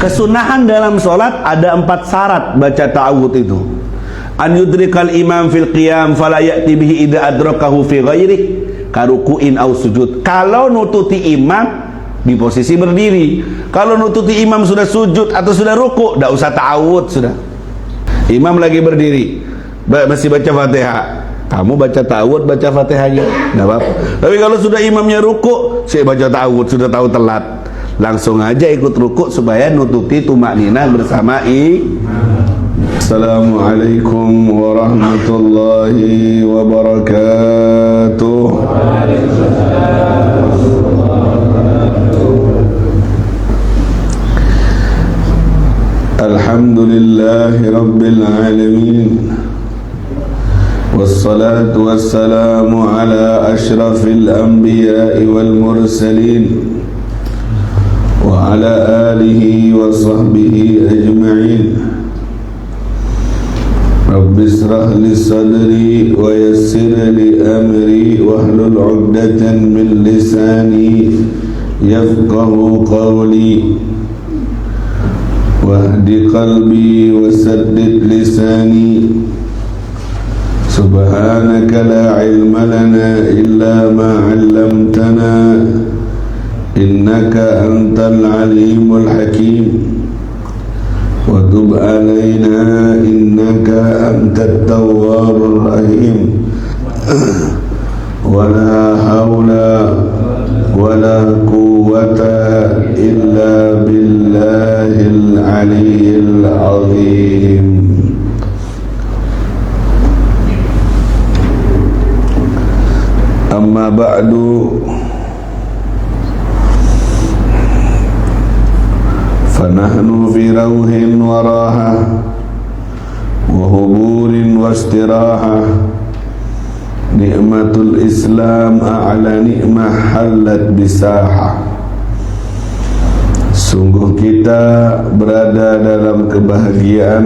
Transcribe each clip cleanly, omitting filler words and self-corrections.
Kesunahan dalam sholat ada 4 syarat baca ta'awudz itu. An yudrikal imam fil qiyam fala ya'ti bihi idza adrakahu fi ghairi karukuin aw sujud. Kalau nututi imam di posisi berdiri. Kalau nututi imam sudah sujud atau sudah ruku, enggak usah ta'awudz sudah. Imam lagi berdiri, masih baca Fatihah. Kamu baca ta'awudz, baca Fatihahnya, enggak apa-apa. Tapi kalau sudah imamnya ruku, saya baca ta'awudz, sudah tahu telat. Langsung aja ikut ruku supaya nututi tumakninah bersama imam. Assalamualaikum warahmatullahi wabarakatuh. Alhamdulillahi rabbil alamin. Wassalatu wassalamu ala ashrafil anbiya'i wal mursalin wa ala alihi wa sahbihi ajma'in. Rabbi israh li sadri wa yassir li amri wahlul 'uqdatan min lisani yafqahu qawli wahdi qalbi wa saddid lisani. Subhanaka la ilma lana illa ma 'allamtana innaka antal alimul hakim. Wa tub alaina innaka antat tawwabur rahim. Wa la hawla wa la quwwata illa billahil aliyyil azim. Amma ba'du, fanahnu fi rawhin wa raha wa huburin wa istiraha. Ni'matul Islam a'la ni'mah halat bisaha. Sungguh kita berada dalam kebahagiaan,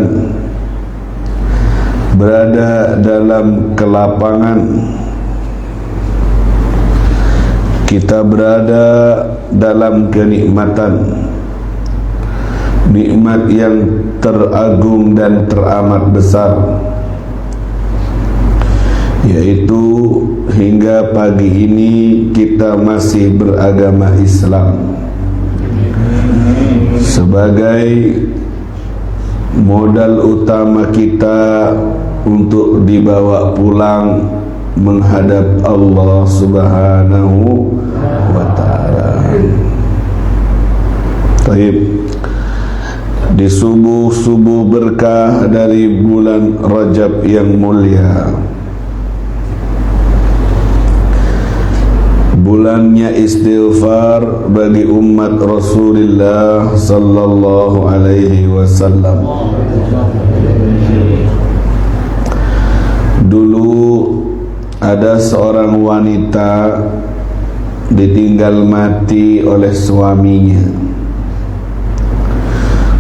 berada dalam kelapangan. Kita berada dalam kenikmatan, nikmat yang teragung dan teramat besar, yaitu hingga pagi ini kita masih beragama Islam sebagai modal utama kita untuk dibawa pulang menghadap Allah Subhanahu wa ta'ala. Baik, di subuh-subuh berkah dari bulan Rajab yang mulia, bulannya istighfar bagi umat Rasulullah sallallahu alaihi wasallam. Dulu ada seorang wanita ditinggal mati oleh suaminya.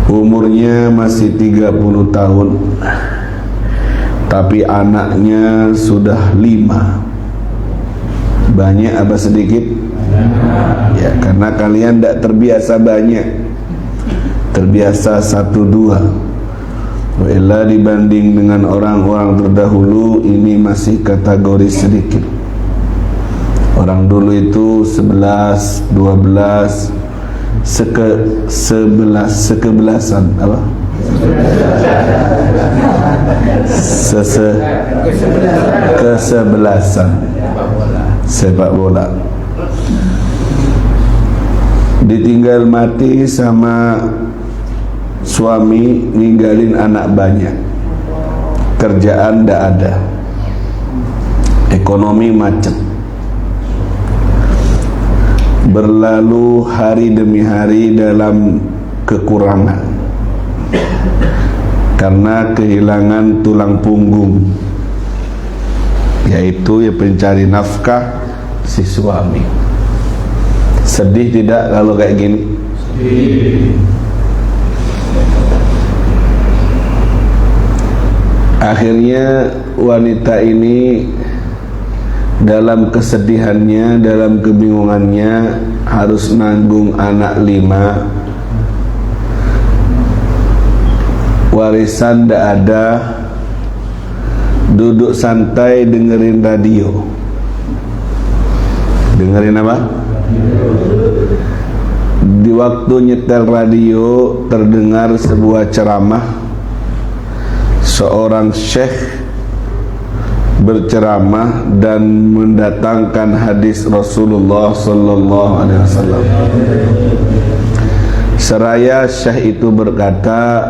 Umurnya masih 30 tahun, tapi anaknya sudah 5. Banyak apa sedikit? Ya, karena kalian tidak terbiasa banyak, terbiasa 1-2. Wala dibanding dengan orang-orang terdahulu, ini masih kategori sedikit. Orang dulu itu 11, 12, sekebelasan apa? Kesebelasan sepak bola. Ditinggal mati sama suami, ninggalin anak banyak, kerjaan ndak ada, ekonomi macet. Berlalu hari demi hari dalam kekurangan karena kehilangan tulang punggung, yaitu ya pencari nafkah si suami. Sedih tidak kalau kayak gini? Sedih. Akhirnya wanita ini dalam kesedihannya, dalam kebingungannya, harus nanggung anak 5 warisan ndak ada, duduk santai dengerin radio. Dengerin apa? Di waktu nyetel radio terdengar sebuah ceramah, seorang syekh berceramah dan mendatangkan hadis Rasulullah sallallahu alaihi wasallam. Seraya syekh itu berkata,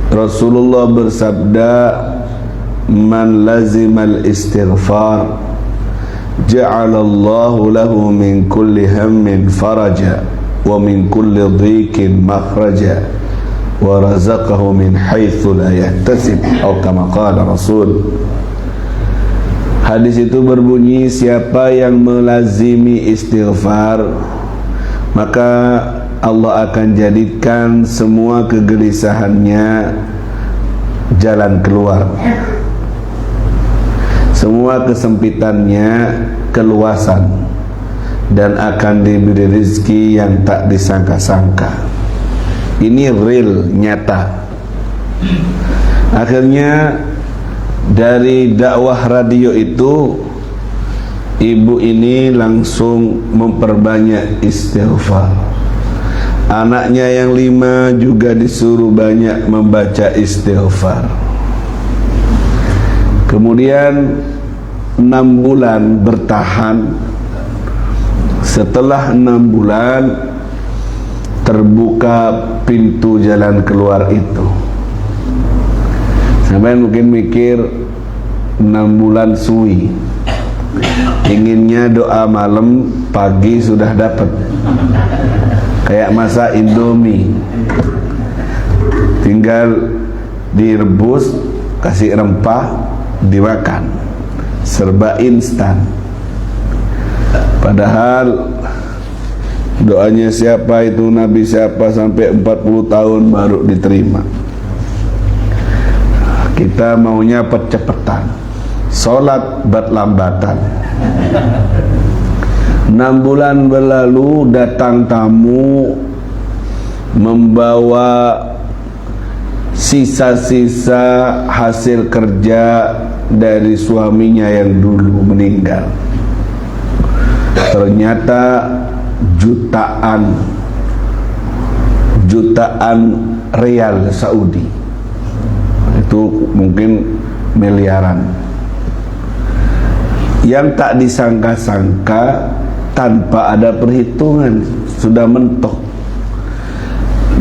Rasulullah bersabda, man lazimal istighfar ja'alallahu lahu min kulli hammin faraja wa min kulli dhiqin makhraja wa razaqahu min haitsu la yahtasib, atau kama qala Rasul. Hadis itu berbunyi, siapa yang melazimi istighfar, maka Allah akan jadikan semua kegelisahannya jalan keluar, semua kesempitannya keluasan, dan akan diberi rezeki yang tak disangka-sangka. Ini real, nyata. Akhirnya dari dakwah radio itu, ibu ini langsung memperbanyak istighfar. Anaknya yang 5 juga disuruh banyak membaca istighfar. Kemudian 6 bulan bertahan. Setelah 6 bulan terbuka pintu jalan keluar itu. Sampai mungkin mikir 6 bulan suwi, inginnya doa malam, pagi sudah dapat. Kayak masak Indomie, tinggal direbus, kasih rempah, dimakan, serba instan. Padahal doanya siapa itu, Nabi siapa, sampai 40 tahun baru diterima. Kita maunya percepatan, sholat berlambatan. 6 bulan berlalu, datang tamu membawa sisa-sisa hasil kerja dari suaminya yang dulu meninggal. Ternyata jutaan real Saudi, itu mungkin miliaran. Yang tak disangka-sangka, tanpa ada perhitungan, sudah mentok.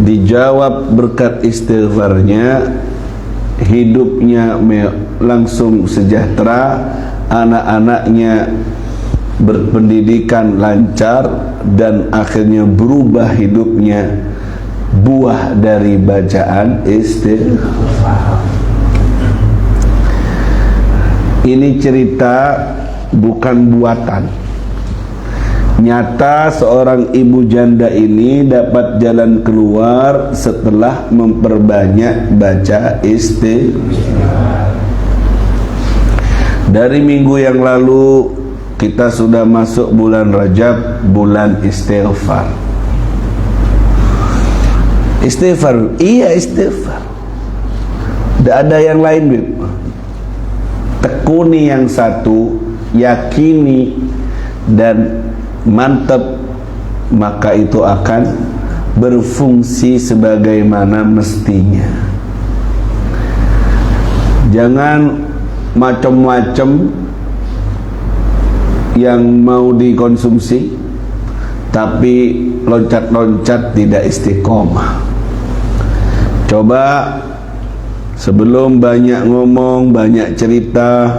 Dijawab berkat istighfarnya, hidupnya langsung sejahtera, anak-anaknya berpendidikan lancar, dan akhirnya berubah hidupnya, buah dari bacaan istighfar. Ini cerita, bukan buatan. Nyata seorang ibu janda ini dapat jalan keluar setelah memperbanyak baca istighfar. Dari minggu yang lalu kita sudah masuk bulan Rajab, bulan istighfar. Istighfar, iya istighfar. Tidak ada yang lain, Bib. Tekuni yang satu, yakini dan mantap, maka itu akan berfungsi sebagaimana mestinya. Jangan macam-macam yang mau dikonsumsi tapi loncat-loncat tidak istiqomah. Coba sebelum banyak ngomong, banyak cerita,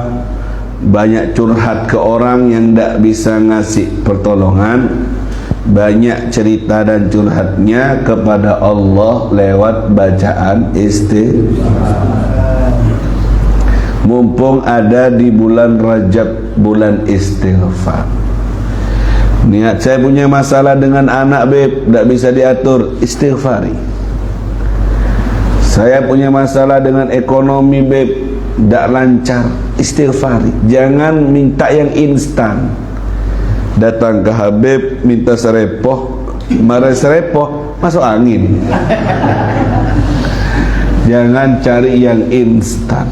banyak curhat ke orang yang tidak bisa ngasih pertolongan, banyak cerita dan curhatnya kepada Allah lewat bacaan istighfar. Mumpung ada di bulan Rajab, bulan istighfar. Niat saya punya masalah dengan anak, Beb, tidak bisa diatur, istighfari. Saya punya masalah dengan ekonomi, Beb, tidak lancar, istighfari. Jangan minta yang instan. Datang ke Habib minta serepoh, marah serepoh, masuk angin. Jangan cari yang instan.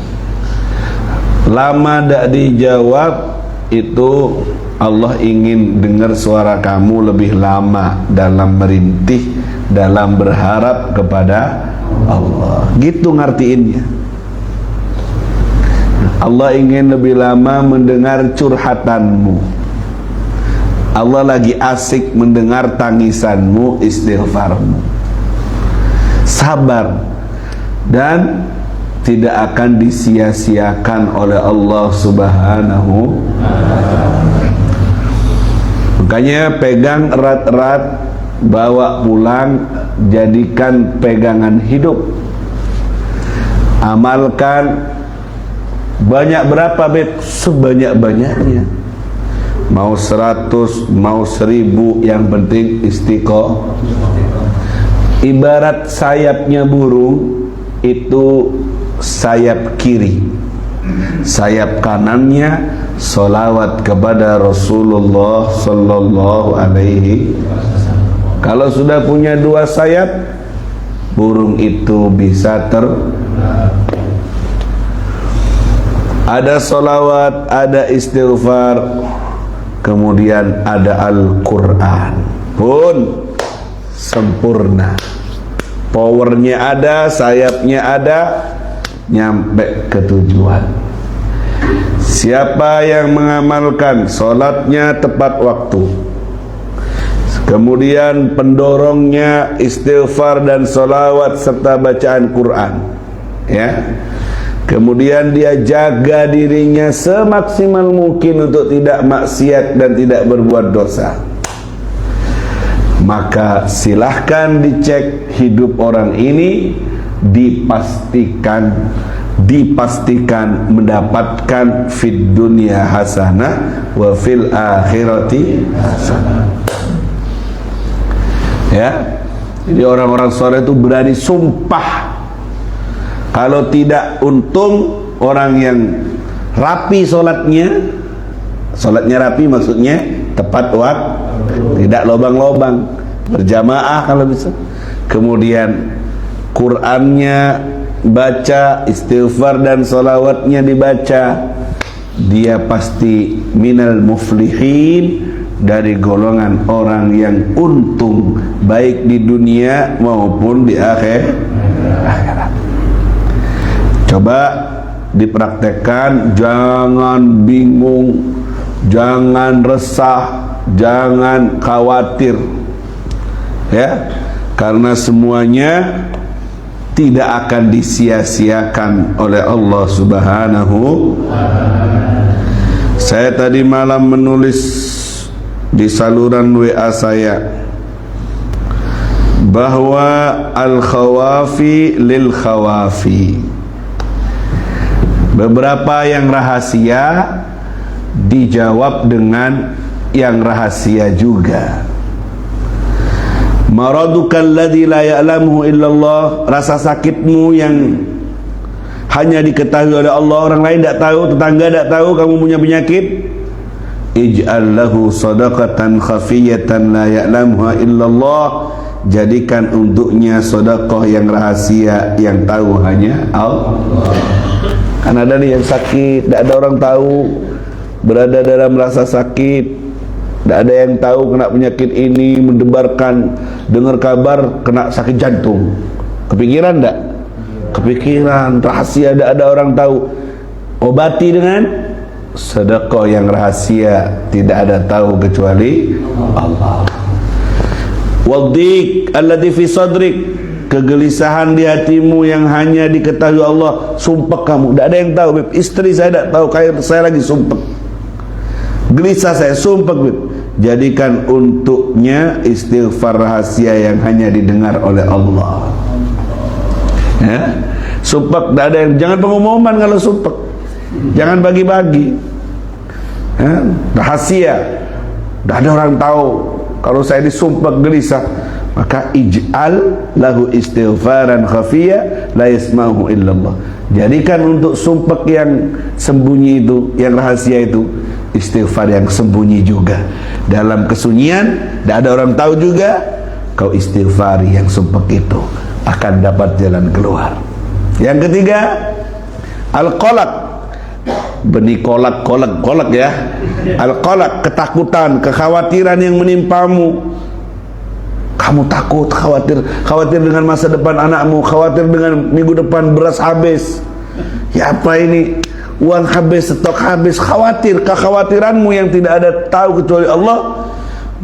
Lama tak dijawab, itu Allah ingin dengar suara kamu lebih lama dalam merintih, dalam berharap kepada Allah. Gitu ngertiinnya. Allah ingin lebih lama mendengar curhatanmu. Allah lagi asik mendengar tangisanmu, istighfarmu. Sabar, dan tidak akan disia-siakan oleh Allah Subhanahu. Makanya pegang erat-erat, bawa pulang, jadikan pegangan hidup. Amalkan. Banyak berapa, Beb? Sebanyak-banyaknya. Mau 100, mau 1000, yang penting istiqomah. Ibarat sayapnya burung, itu sayap kiri, sayap kanannya sholawat kepada Rasulullah Sallallahu Alaihi Wasallam. Kalau sudah punya 2 sayap, burung itu bisa ada sholawat, ada istighfar, kemudian ada Al-Quran, pun sempurna. Powernya ada, sayapnya ada, nyampe ke tujuan. Siapa yang mengamalkan sholatnya tepat waktu, kemudian pendorongnya istighfar dan sholawat serta bacaan Quran, ya, kemudian dia jaga dirinya semaksimal mungkin untuk tidak maksiat dan tidak berbuat dosa, maka silahkan dicek hidup orang ini, dipastikan mendapatkan fid dunya hasanah wa fil akhirati hasanah. Ya, jadi orang-orang soleh itu berani sumpah. Kalau tidak, untung orang yang rapi sholatnya rapi, maksudnya tepat waktu, tidak lobang-lobang, berjamaah kalau bisa, kemudian Qurannya baca, istighfar dan sholawatnya dibaca, dia pasti minal muflihin, dari golongan orang yang untung baik di dunia maupun di akhirat. Coba dipraktekkan, jangan bingung, jangan resah, jangan khawatir, ya, karena semuanya tidak akan disia-siakan oleh Allah Subhanahu. Saya tadi malam menulis di saluran WA saya bahwa al-khawafi lil khawafi. Beberapa yang rahasia dijawab dengan yang rahasia juga. Maradukal ladzi la ya'lamuhu illallah, rasa sakitmu yang hanya diketahui oleh Allah, orang lain tidak tahu, tetangga tidak tahu kamu punya penyakit. Ij'al lahu shadaqatan khafiyatan la ya'lamuha illallah, jadikan untuknya sedekah yang rahasia yang tahu hanya Allah. Kan ada nih yang sakit, tidak ada orang tahu, berada dalam rasa sakit, tidak ada yang tahu kena penyakit ini, mendebarkan, dengar kabar kena sakit jantung. Kepikiran tidak? Kepikiran, rahasia, tidak ada orang tahu. Obati dengan sedekah yang rahasia, tidak ada tahu kecuali Allah. Wadhiq alladhi fi sadrik, kegelisahan di hatimu yang hanya diketahui Allah, sumpah kamu, tidak ada yang tahu. Beb, istri saya tidak tahu, saya lagi sumpah, gelisah saya, sumpah. Beb, jadikan untuknya istighfar rahasia yang hanya didengar oleh Allah, ya. Sumpah, tidak ada yang, jangan pengumuman kalau sumpah, jangan bagi-bagi, ya. Rahasia, tidak ada orang tahu. Kalau saya disumpah gelisah, maka ij'al lahu istighfaran khafiyya la yasma'uhu illallah. Jadikan untuk sumpah yang sembunyi itu, yang rahasia itu, istighfar yang sembunyi juga. Dalam kesunyian, tidak ada orang tahu juga, kau istighfar yang sumpah itu, akan dapat jalan keluar. Yang ketiga, al-qalaq. Benih kolak ya. Al-qalaq, ketakutan, kekhawatiran yang menimpamu. Kamu takut, khawatir dengan masa depan anakmu, khawatir dengan minggu depan beras habis. Ya apa ini? Uang habis, stok habis, khawatir. Kekhawatiranmu yang tidak ada tahu kecuali Allah,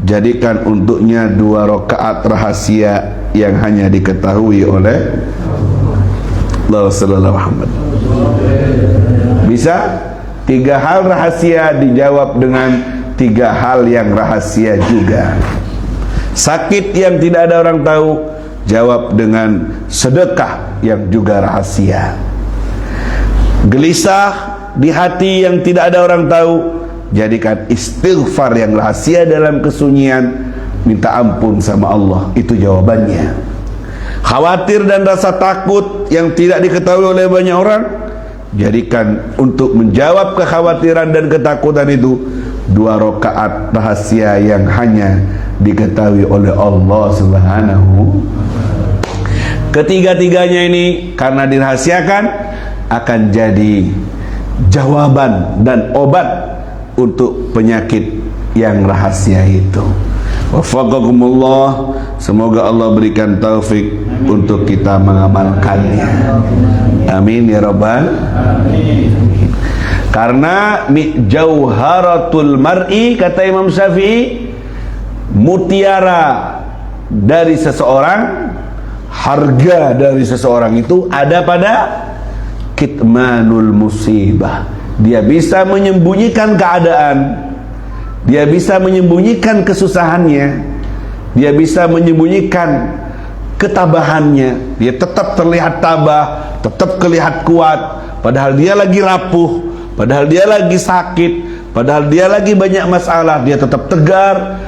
jadikan untuknya 2 rakaat rahasia yang hanya diketahui oleh Allah sallallahu Muhammad. Bisa 3 hal rahasia dijawab dengan 3 hal yang rahasia juga. Sakit yang tidak ada orang tahu, jawab dengan sedekah yang juga rahasia. Gelisah di hati yang tidak ada orang tahu, jadikan istighfar yang rahasia dalam kesunyian, minta ampun sama Allah, itu jawabannya. Khawatir dan rasa takut yang tidak diketahui oleh banyak orang, jadikan untuk menjawab kekhawatiran dan ketakutan itu 2 rakaat rahasia yang hanya diketahui oleh Allah Subhanahu. Ketiga-tiganya ini karena dirahasiakan akan jadi jawaban dan obat untuk penyakit yang rahasia itu. Wafaqakumullah, semoga Allah berikan taufik untuk kita mengamalkannya. Amin ya rabbal alamin. Karena jauharatul mar'i, kata Imam Syafi'i, mutiara dari seseorang, harga dari seseorang itu ada pada kitmanul musibah. Dia bisa menyembunyikan keadaan, dia bisa menyembunyikan kesusahannya, dia bisa menyembunyikan ketabahannya. Dia tetap terlihat tabah, tetap terlihat kuat, padahal dia lagi rapuh, padahal dia lagi sakit, padahal dia lagi banyak masalah. Dia tetap tegar,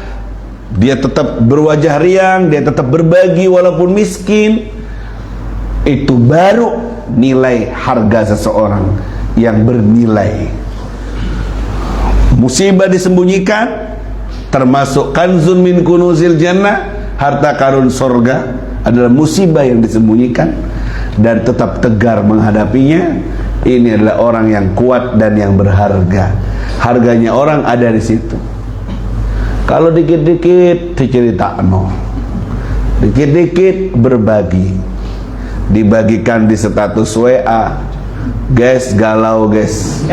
dia tetap berwajah riang, dia tetap berbagi walaupun miskin. Itu baru nilai harga seseorang yang bernilai. Musibah disembunyikan, termasuk kanzun min kunuzil jannah, harta karun sorga, adalah musibah yang disembunyikan dan tetap tegar menghadapinya. Ini adalah orang yang kuat dan yang berharga. Harganya orang ada di situ. Kalau dikit-dikit diceritakan, dikit-dikit berbagi, dibagikan di status WA, guys galau guys,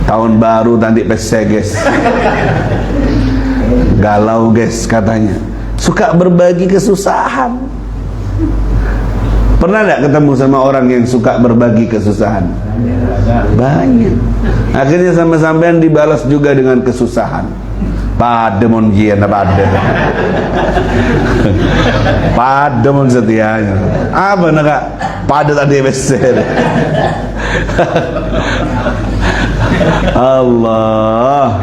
tahun baru nanti PC guys, galau guys katanya. Suka berbagi kesusahan. Pernah tidak ketemu sama orang yang suka berbagi kesusahan? Banyak. Akhirnya sampai-sampai dibalas juga dengan kesusahan. Pada mon jian pada. Pada mon setianya. Apa nak? Pada tadi besar. Allah.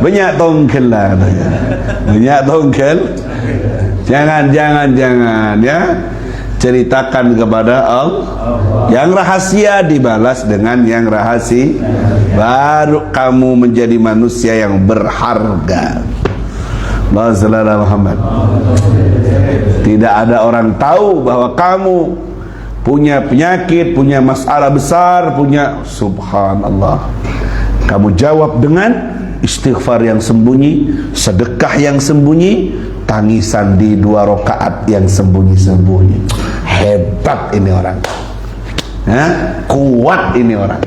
Banyak tongkel lah. Banyak tongkel. Jangan ya. Ceritakan kepada Allah. Yang rahasia dibalas dengan yang rahasia, baru kamu menjadi manusia yang berharga. Allahumma Muhammad. Tidak ada orang tahu bahwa kamu punya penyakit, punya masalah besar, punya, subhanallah. Kamu jawab dengan istighfar yang sembunyi, sedekah yang sembunyi, tangisan di 2 rakaat yang sembunyi-sembunyi. Hebat ini orang, kuat ini orang.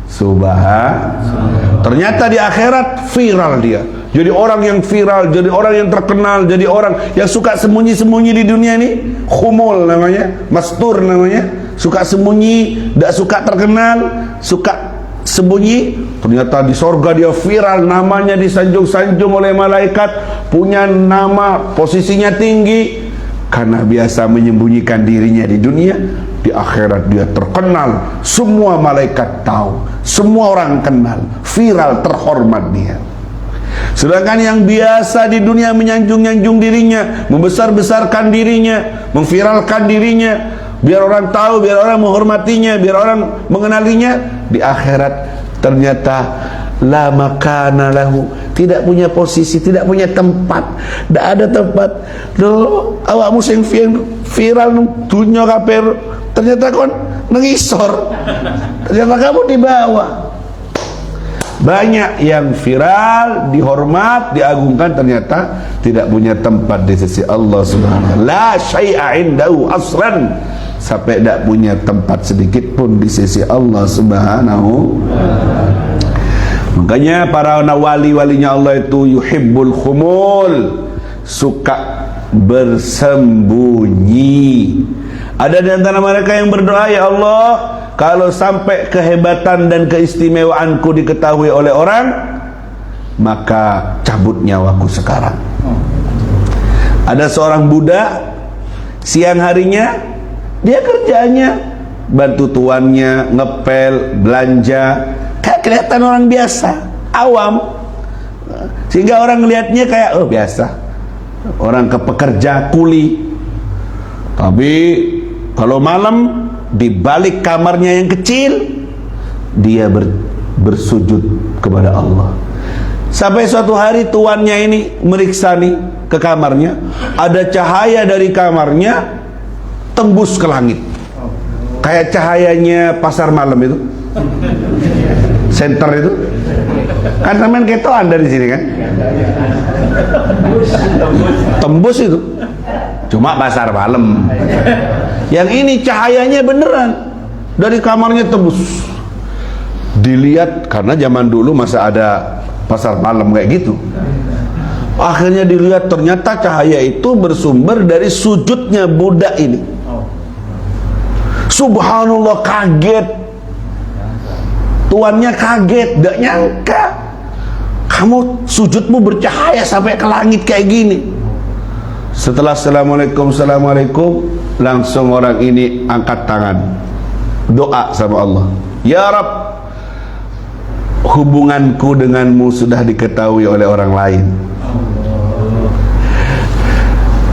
Subhanallah. Ternyata di akhirat viral dia. Jadi orang yang viral, jadi orang yang terkenal, jadi orang yang suka sembunyi-sembunyi di dunia ini. Khumul namanya, mastur namanya. Suka sembunyi, tidak suka terkenal, suka sembunyi. Ternyata di sorga dia viral, namanya disanjung-sanjung oleh malaikat, punya nama, posisinya tinggi. Karena biasa menyembunyikan dirinya di dunia, di akhirat dia terkenal, semua malaikat tahu, semua orang kenal, viral, terhormat dia. Sedangkan yang biasa di dunia menyanjung-nyanjung dirinya, membesar-besarkan dirinya, memviralkan dirinya, biar orang tahu, biar orang menghormatinya, biar orang mengenalinya, di akhirat ternyata la makana lahu, tidak punya posisi, tidak punya tempat, tidak ada tempat. Loh, awakmu sing viral dunya kabeh ternyata kon nengisor, ternyata kamu di bawah. Banyak yang viral, dihormat, diagungkan, ternyata tidak punya tempat di sisi Allah Subhanahu wa ta'ala. La syai'a indahu asran, sampai tidak punya tempat sedikit pun di sisi Allah Subhanahu wa ta'ala. Makanya para wali-walinya Allah itu yuhibbul khumul, suka bersembunyi. Ada di antara mereka yang berdoa, ya Allah, kalau sampai kehebatan dan keistimewaanku diketahui oleh orang, maka cabut nyawaku sekarang. Ada seorang budak, siang harinya dia kerjanya bantu tuannya, ngepel, belanja, kayak kelihatan orang biasa, awam, sehingga orang melihatnya kayak, oh biasa, orang pekerja kuli. Tapi kalau malam, di balik kamarnya yang kecil, dia bersujud kepada Allah. Sampai suatu hari tuannya ini meriksa nih ke kamarnya, ada cahaya dari kamarnya tembus ke langit, kayak cahayanya pasar malam itu, center itu kan, teman ketoan dari sini kan, tembus itu, cuma pasar malam. Yang ini cahayanya beneran dari kamarnya tembus. Dilihat, karena zaman dulu masa ada pasar malam kayak gitu. Akhirnya dilihat, ternyata cahaya itu bersumber dari sujudnya budak ini. Subhanallah, kaget. Tuannya kaget, gak nyangka kamu sujudmu bercahaya sampai ke langit kayak gini. Setelah assalamualaikum, langsung orang ini angkat tangan, doa sama Allah, ya Rabb, hubunganku denganmu sudah diketahui oleh orang lain.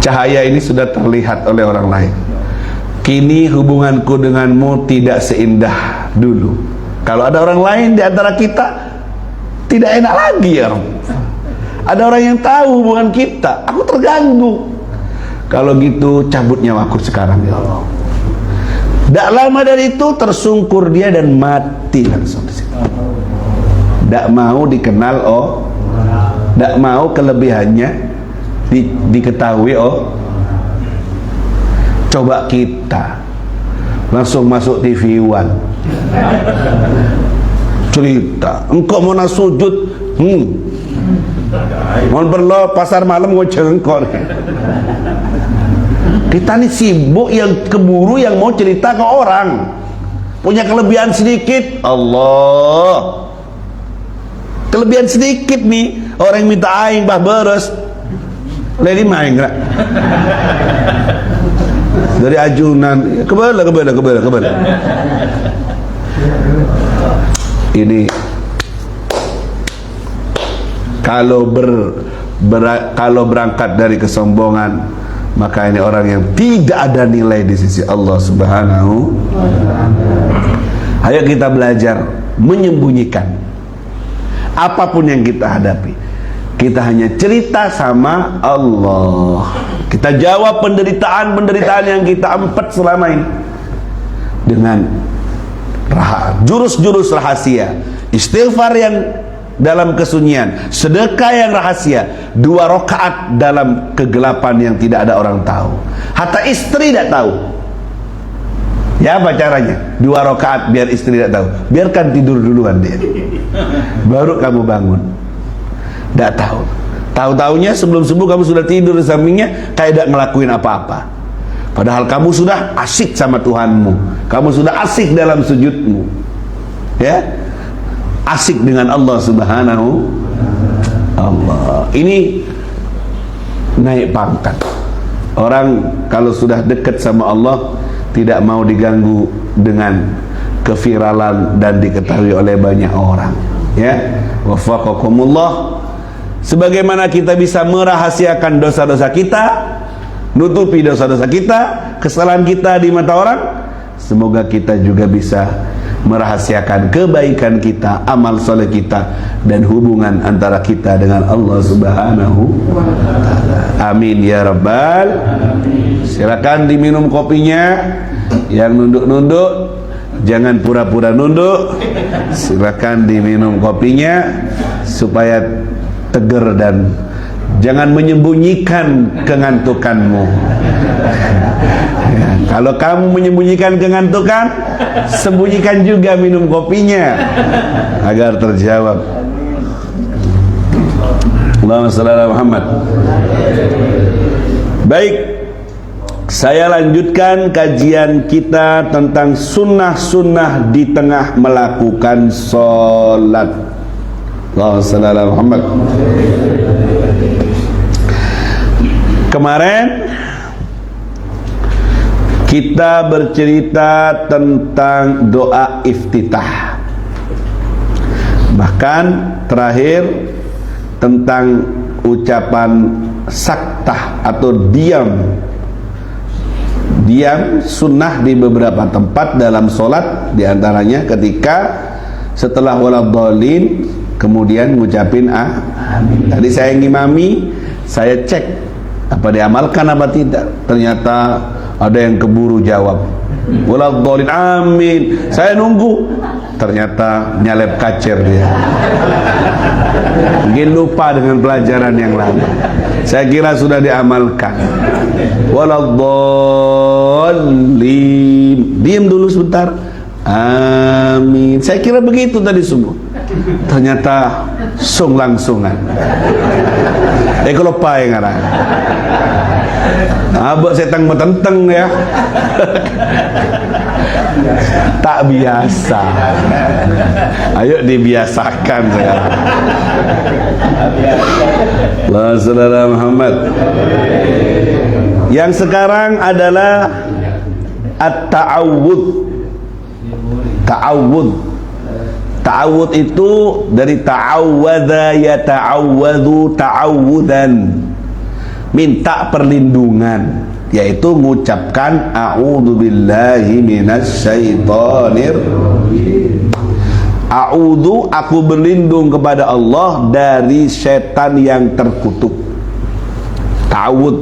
Cahaya ini sudah terlihat oleh orang lain. Kini hubunganku denganmu tidak seindah dulu. Kalau ada orang lain di antara kita, tidak enak lagi ya Rabb. Ada orang yang tahu hubungan kita, aku terganggu. Kalau gitu cabut nyawaku sekarang ya Allah. Tak lama dari itu tersungkur dia dan mati langsung di situ. Tak mau dikenal, tak mau kelebihannya diketahui. Coba kita langsung masuk TV One, cerita engkau mau sujud, mohon perlu pasar malam mau jengkor. Kita nih sibuk yang keburu yang mau cerita ke orang, punya kelebihan sedikit, Allah, kelebihan sedikit nih, orang yang minta aing bah beres lady main gak dari ajunan kebala. Ini kalau berangkat dari kesombongan, maka ini orang yang tidak ada nilai di sisi Allah Subhanahu wa ta'ala. Ayo kita belajar menyembunyikan apapun yang kita hadapi. Kita hanya cerita sama Allah. Kita jawab penderitaan yang kita empet selama ini dengan jurus-jurus rahasia, istighfar yang dalam kesunyian, sedekah yang rahasia, 2 rakaat dalam kegelapan yang tidak ada orang tahu. Hatta istri tidak tahu. Ya apa caranya? 2 rakaat biar istri tidak tahu. Biarkan tidur duluan dia, baru kamu bangun. Tidak tahu. Tahu-taunya sebelum subuh kamu sudah tidur di sampingnya, kayak tidak ngelakuin apa-apa. Padahal kamu sudah asik sama Tuhanmu, kamu sudah asik dalam sujudmu, ya, asik dengan Allah Subhanahu Allah. Ini naik pangkat. Orang kalau sudah dekat sama Allah tidak mau diganggu dengan keviralan dan diketahui oleh banyak orang, ya. Wafaqakumullah. Sebagaimana kita bisa merahasiakan dosa-dosa kita, nutupi dosa-dosa kita, kesalahan kita di mata orang, semoga kita juga bisa merahasiakan kebaikan kita, amal soleh kita, dan hubungan antara kita dengan Allah Subhanahu wa Ta'ala. Amin ya rabbal. Silakan diminum kopinya. Yang nunduk-nunduk jangan pura-pura nunduk. Silakan diminum kopinya supaya tegar, dan jangan menyembunyikan kengantukanmu. Ya, kalau kamu menyembunyikan kengantukan, sembunyikan juga minum kopinya agar terjawab. Allahumma shalli ala Muhammad. Baik, saya lanjutkan kajian kita tentang sunnah-sunnah di tengah melakukan sholat. Allahumma shalli ala Muhammad. Kemarin kita bercerita tentang doa iftitah, bahkan terakhir tentang ucapan saktah atau diam sunnah di beberapa tempat dalam sholat, diantaranya ketika setelah waladhdallin kemudian ngucapin amin. Tadi saya ngimami, saya cek apa diamalkan apa tidak. Ternyata ada yang keburu jawab waladhdallin amin, saya nunggu, ternyata nyalep kacer dia. Mungkin lupa dengan pelajaran yang lalu. Saya kira sudah diamalkan. Waladhdallin, diam dulu sebentar, amin. Saya kira begitu tadi semua, ternyata langsungan. Kalau pai ngarang abang setang betenteng ya. Tak biasa. Ayo dibiasakan sekarang. Allah saudara Muhammad. Yang sekarang adalah at-ta'awud. Ta'awud. Ta'awud itu dari ta'awwadha yata'awwadhu ta'awudan, minta perlindungan, yaitu mengucapkan a'udzubillahi minasyaitonir rajim. A'udzu, aku berlindung kepada Allah dari setan yang terkutuk. Ta'awud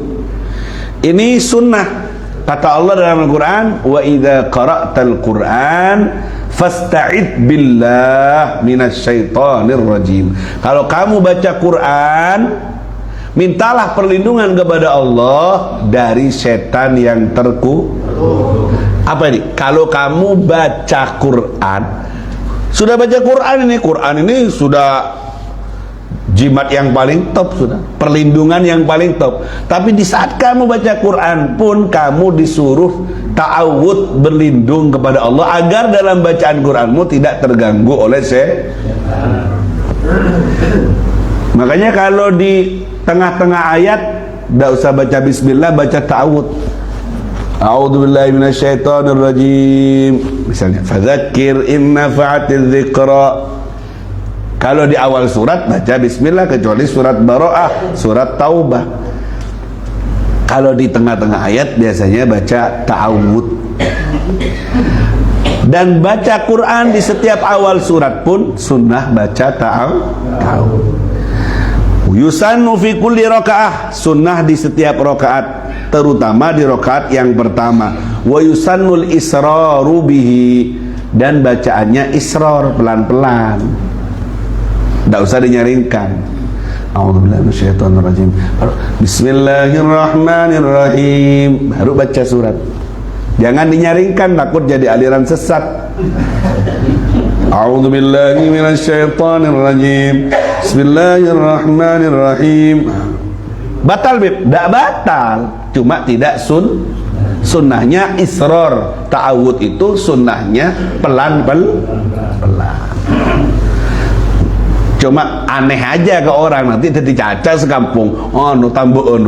ini sunnah. Kata Allah dalam Al-Quran, wa idza qara'tal Qur'an fasta'id billah minasyaitonir rajim. Kalau kamu baca Quran, mintalah perlindungan kepada Allah dari setan yang terkutuk. Apa ini? Kalau kamu baca Quran, sudah baca Quran ini sudah jimat yang paling top, sudah perlindungan yang paling top. Tapi di saat kamu baca Quran pun kamu disuruh ta'awud, berlindung kepada Allah agar dalam bacaan Quranmu tidak terganggu oleh setan. Makanya kalau di tengah-tengah ayat tidak usah baca bismillah, baca ta'awud. A'udzubillahi minasyaitonir rajim. Misalnya, fadzakir in nafa'atiz dzikra. Kalau di awal surat baca bismillah, kecuali surat Bara'ah, surat Taubah. Kalau di tengah-tengah ayat biasanya baca ta'awud. Dan baca Quran di setiap awal surat pun sunnah baca ta'awud. Yusannu fi kulli rakaah, sunnah di setiap rakaat, terutama di rakaat yang pertama. Wa yusannul israru bihi, dan bacaannya israr, pelan-pelan. Tidak usah dinyaringkan. A'udzubillahi minasyaitonir rajim. Bismillahirrahmanirrahim. Baru baca surat. Jangan dinyaringkan, takut jadi aliran sesat. A'udzubillahi minasyaitonir rajim. Bismillahirrahmanirrahim. Batal, Bib? Tidak batal, cuma tidak sunnahnya israr. Ta'awud itu sunnahnya pelan-pelan. Cuma aneh aja ke orang, nanti jadi caca sekampung. Oh, nu tambuun.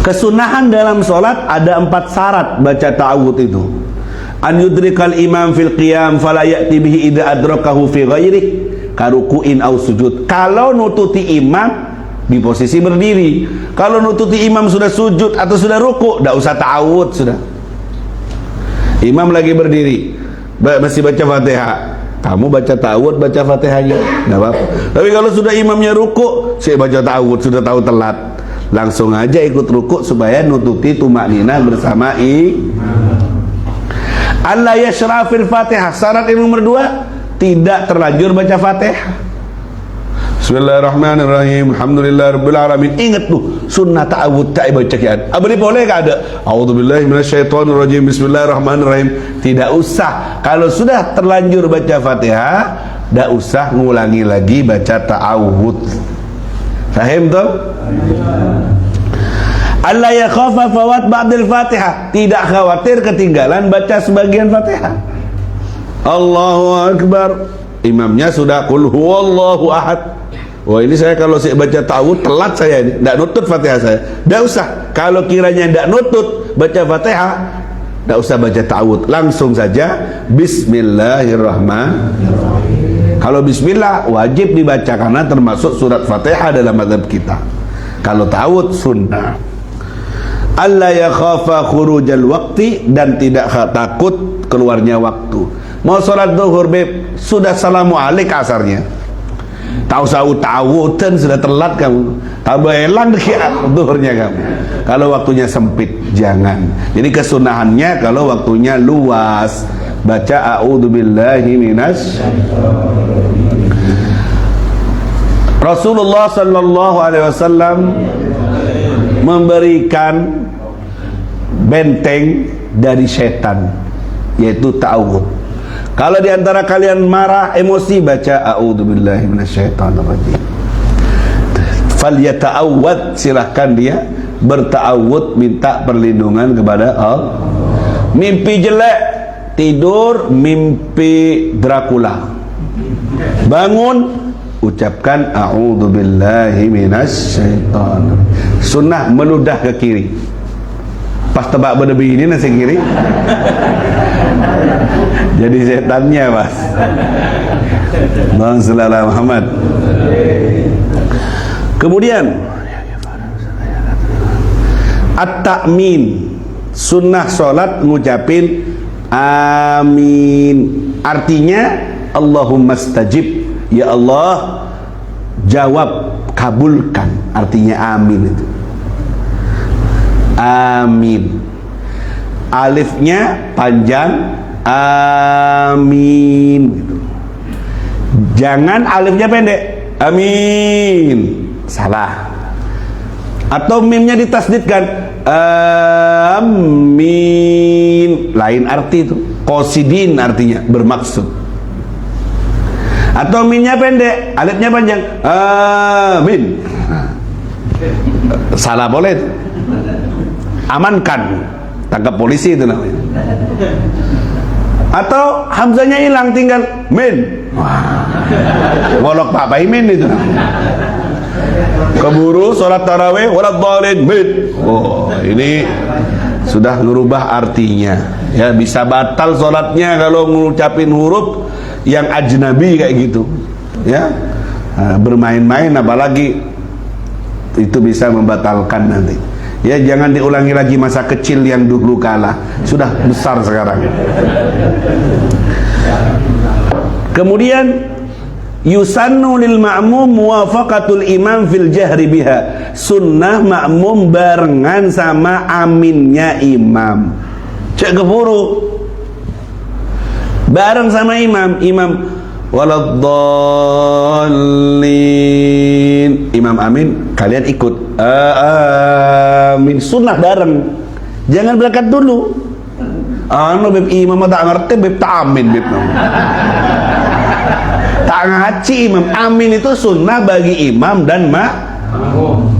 Kesunahan dalam sholat ada 4 syarat baca ta'awud itu. An yudrikal imam fil qiyam fala ya'ti bihi idza adrakahu fi ghairih karukuin aw sujud. Kalau nututi imam di posisi berdiri. Kalau nututi imam sudah sujud atau sudah ruku, tidak usah ta'awud sudah. Imam lagi berdiri, masih baca Fatihah, kamu baca ta'awudz, baca Fatihahnya, nggak apa-apa. Tapi kalau sudah imamnya ruku, saya baca ta'awudz, sudah tahu telat, langsung aja ikut ruku supaya nututi tumakninah bersama Allah yashrafil Fatihah. Syarat yang nomor 2, tidak terlanjur baca Fatihah. Bismillahirrahmanirrahim, alhamdulillahirabbil alamin. Ingat tuh sunnah ta'awudz tak baca kian. Abadi boleh enggak ada? A'udzubillahi minasyaitonirrajim, bismillahirrahmanirrahim. Tidak usah. Kalau sudah terlanjur baca Fatihah, tidak usah ngulangi lagi baca ta'awudz. Fahim tuh? Allah yakhafa fawat ba'dil Fatihah. Tidak khawatir ketinggalan baca sebagian Fatihah. Allahu Akbar. Imamnya sudah qul huwallahu ahad. Wah, ini saya kalau saya baca ta'awudz telat saya ini, tidak nutut Fatihah saya. Tidak usah. Kalau kiranya tidak nutut baca Fatihah, tidak usah baca ta'awudz, langsung saja Bismillahirrahmanirrahim. Kalau Bismillah wajib dibaca karena termasuk surat Fatihah dalam mazhab kita. Kalau ta'awudz sunnah. Allah yakhafa khurujal waqti, dan tidak takut keluarnya waktu. Mau sholat zuhur beb, sudah salamu alaik asarnya, tahu ta'awudzan sudah telat kamu, tahu elang zuhurnya kamu. Kalau waktunya sempit jangan. Jadi kesunahannya kalau waktunya luas baca a'udzubillahi minas. Rasulullah sallallahu alaihi wasallam memberikan benteng dari setan, yaitu ta'awudz. Kalau diantara kalian marah, emosi, baca a'udzubillahi minasyaitonirrajim. Falyata'awwadz, silahkan dia berta'awudz, minta perlindungan kepada Allah. Mimpi jelek, tidur mimpi Dracula, bangun ucapkan a'udzubillahi minasyaitonirrajim. Sunnah meludah ke kiri. Pas tebak berlebih ini nasi kiri, jadi setannya mas. Bang Sallallahu Muhammad. Kemudian at-ta'min, sunnah sholat ngucapin amin. Artinya Allahumma stajib, ya Allah jawab, kabulkan. Artinya amin itu. Amin. Alifnya panjang, amin gitu. Jangan alifnya pendek, amin, salah. Atau mimnya ditasdidkan, amin, lain arti itu. Qasidin artinya bermaksud. Atau mimnya pendek, alifnya panjang, amin, salah boleh itu. Amankan, tangkap polisi itu namanya. Atau hamzanya hilang, tinggal min. Wah, golok Pak Paimin itu. Keburu sholat tarawih waladhdallin min. Oh, ini sudah merubah artinya. Ya, bisa batal sholatnya kalau ngucapin huruf yang ajnabi kayak gitu. Ya, bermain-main apalagi itu bisa membatalkan nanti. Ya, jangan diulangi lagi masa kecil yang dulu kalah, sudah besar sekarang. Kemudian yusannu lil ma'mum muwafaqatul imam fil jahri biha. Sunnah makmum barengan sama aminnya imam. Cek keburu bareng sama imam, imam waladhdallin, imam amin, kalian ikut amin, sunnah bareng. Jangan berangkat dulu. Anu beb imam tak ngerti, beb tak amin, beb tak ngaci imam. Amin itu sunnah bagi imam dan makmum.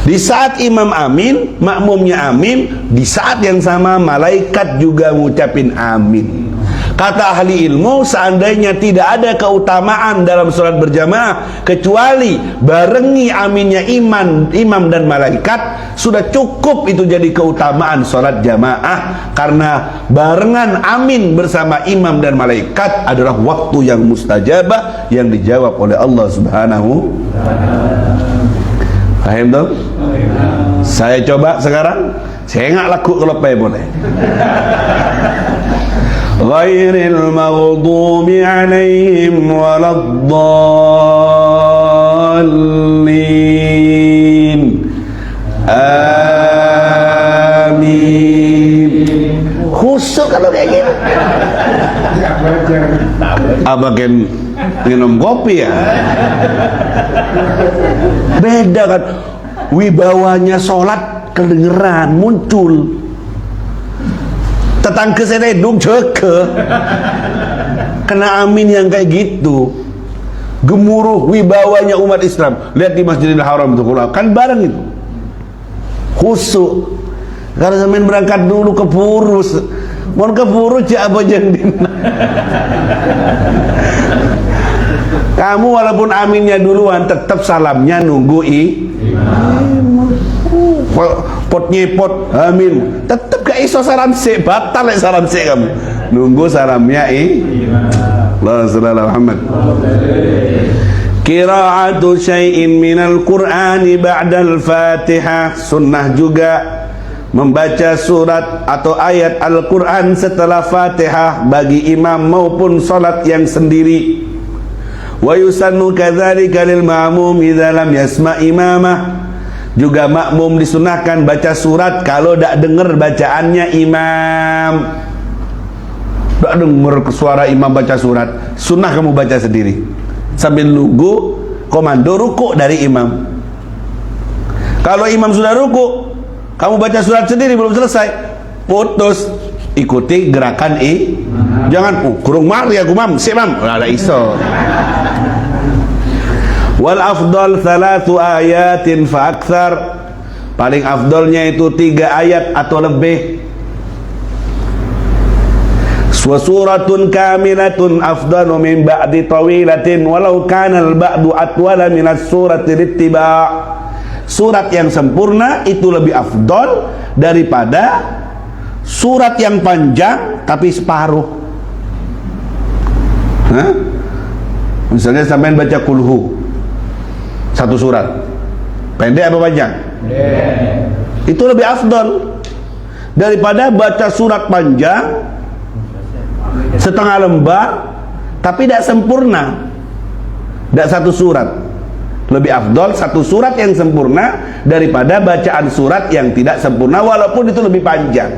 Di saat imam amin, makmumnya amin, di saat yang sama malaikat juga ngucapin amin. Kata ahli ilmu, seandainya tidak ada keutamaan dalam sholat berjamaah kecuali barengi aminnya imam dan malaikat, sudah cukup itu jadi keutamaan sholat jamaah. Karena barengan amin bersama imam dan malaikat adalah waktu yang mustajabah, yang dijawab oleh Allah Subhanahu. Paham dong? Saya coba sekarang, saya nggak laku kalau boleh. Ghairil maghdubi alaihim waladdallin. Amin. Khusyuk kalau kayak gitu. Abagen minum kopi ya. Beda kan, wibawanya sholat kedengeran muncul. Tetangga saya duduk jaga kena amin yang kayak gitu. Gemuruh wibawanya umat Islam. Lihat di Masjidil Haram itu kan bareng itu. Khusyuk. Karena sampean berangkat dulu ke Purus. Mau ke Purus ya apa jendin. Kamu walaupun aminnya duluan, tetap salamnya nunggu pot nyepot amin, tetap gak iso salam sik, batal lek salam sik kamu. Nunggu salamnya Allahumma shalli ala Muhammad. Qira'atu syai'in minal Qur'ani ba'dal Fatihah. Sunnah juga membaca surat atau ayat Al-Quran setelah Fatihah bagi imam maupun salat yang sendiri. Wa yusannu kadzalika lil ma'mum idza lam yasma' imamah. Juga makmum disunahkan baca surat kalau tak dengar bacaannya imam. Tak dengar suara imam baca surat, sunnah kamu baca sendiri sambil nunggu komando rukuk dari imam. Kalau imam sudah rukuk, kamu baca surat sendiri belum selesai, putus, ikuti gerakan jangan kurung mari aku mam, si mam, ada iso. Wal afdal 3 ayatin fa aktsar. Paling afdalnya itu 3 ayat atau lebih. Wa suratun kamilatun afdalu min ba'di tawilatin walau kana al ba'du atwala min as-surati littiba'. Surat yang sempurna itu lebih afdal daripada surat yang panjang tapi separuh. Misalnya sampean baca kulhu 1 surat, pendek apa panjang? Itu lebih afdal daripada baca surat panjang setengah lembar tapi tidak sempurna, tidak 1 surat. Lebih afdal 1 surat yang sempurna daripada bacaan surat yang tidak sempurna walaupun itu lebih panjang.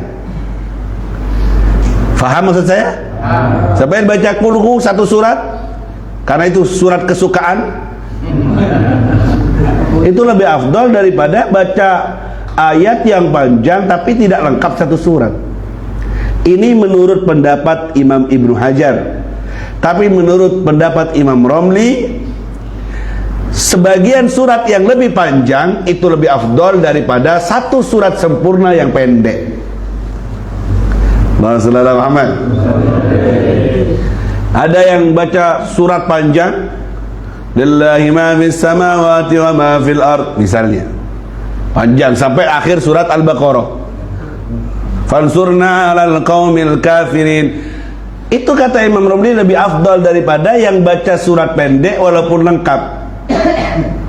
Faham maksud saya? Sampai baca kulhu 1 surat karena itu surat kesukaan, itu lebih afdal daripada baca ayat yang panjang tapi tidak lengkap 1 surat. Ini menurut pendapat Imam Ibnu Hajar. Tapi menurut pendapat Imam Romli, sebagian surat yang lebih panjang itu lebih afdal daripada 1 surat sempurna yang pendek. Allahumma shalli ala Muhammad. Ada yang baca surat panjang, lillahi ma fis samawati wa ma fil ard, misalnya panjang sampai akhir surat Al-Baqarah, fansurna 'alal qaumil kafirin. Itu kata Imam Romli lebih afdal daripada yang baca surat pendek walaupun lengkap.